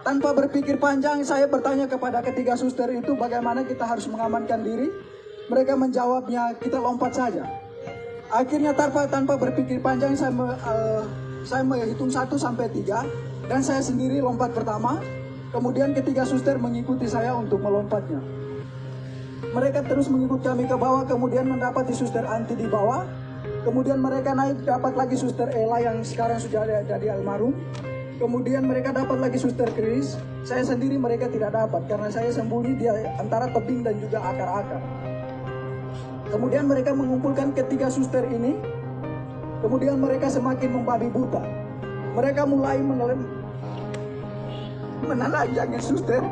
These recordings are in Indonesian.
Tanpa berpikir panjang, saya bertanya kepada ketiga suster itu bagaimana kita harus mengamankan diri. Mereka menjawabnya, kita lompat saja. Akhirnya tanpa berpikir panjang, saya menghitung 1 sampai 3 dan saya sendiri lompat pertama. Kemudian ketiga suster mengikuti saya untuk melompatnya. Mereka terus mengikut kami ke bawah, kemudian mendapati suster Anti di bawah. Kemudian mereka naik, dapat lagi suster Ella yang sekarang sudah jadi almarhum. Kemudian mereka dapat lagi suster Chris. Saya sendiri mereka tidak dapat karena saya sembunyi di antara tebing dan juga akar-akar. Kemudian mereka mengumpulkan ketiga suster ini. Kemudian mereka semakin membabi buta. Mereka mulai menelanjangi suster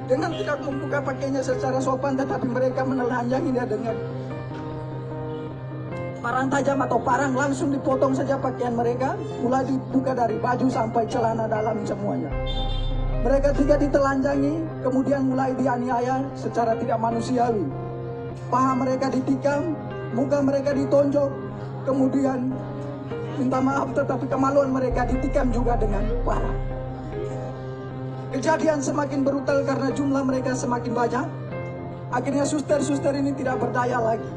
dengan tidak membuka pakainya secara sopan, tetapi mereka menelanjanginya dengan parang tajam atau parang, langsung dipotong saja pakaian mereka, mulai dibuka dari baju sampai celana dalam semuanya. Mereka tiga ditelanjangi, kemudian mulai dianiaya secara tidak manusiawi. Paha mereka ditikam, muka mereka ditonjok, kemudian minta maaf tetapi kemaluan mereka ditikam juga dengan parah. Kejadian semakin brutal karena jumlah mereka semakin banyak. Akhirnya suster-suster ini tidak berdaya lagi.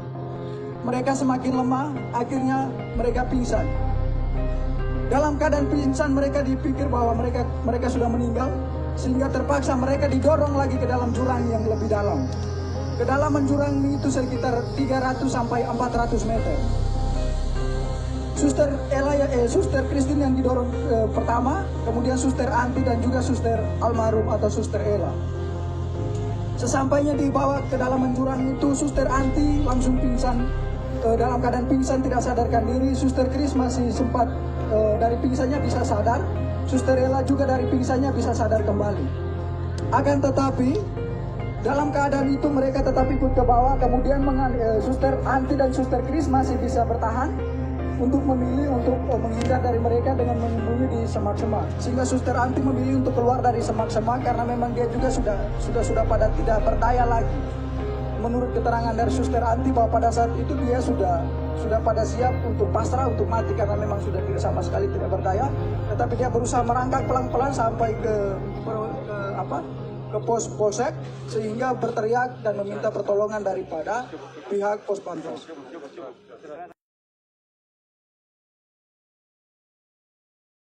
Mereka semakin lemah, akhirnya mereka pingsan. Dalam keadaan pingsan mereka dipikir bahwa mereka sudah meninggal, sehingga terpaksa mereka didorong lagi ke dalam jurang yang lebih dalam. Kedalaman jurang itu sekitar 300 sampai 400 meter. Suster Christine yang didorong pertama, kemudian suster Anti dan juga suster almarhum atau suster Ella. Sesampainya dibawa ke dalam jurang itu, suster Anti langsung pingsan. Dalam keadaan pingsan tidak sadarkan diri. Suster Chris masih sempat dari pingsannya bisa sadar. Suster Ella juga dari pingsannya bisa sadar kembali. Akan tetapi dalam keadaan itu mereka tetap ikut ke bawah. Kemudian suster Anti dan suster Chris masih bisa bertahan untuk memilih untuk menghindar dari mereka dengan menyembunyi di semak-semak. Sehingga suster Anti memilih untuk keluar dari semak-semak karena memang dia juga sudah pada tidak berdaya lagi. Menurut keterangan dari suster Anti bahwa pada saat itu dia sudah pada siap untuk pasrah, untuk mati karena memang sudah sama sekali tidak berdaya. Tetapi dia berusaha merangkak pelan-pelan sampai ke pos polsek sehingga berteriak dan meminta pertolongan daripada pihak pos pantau.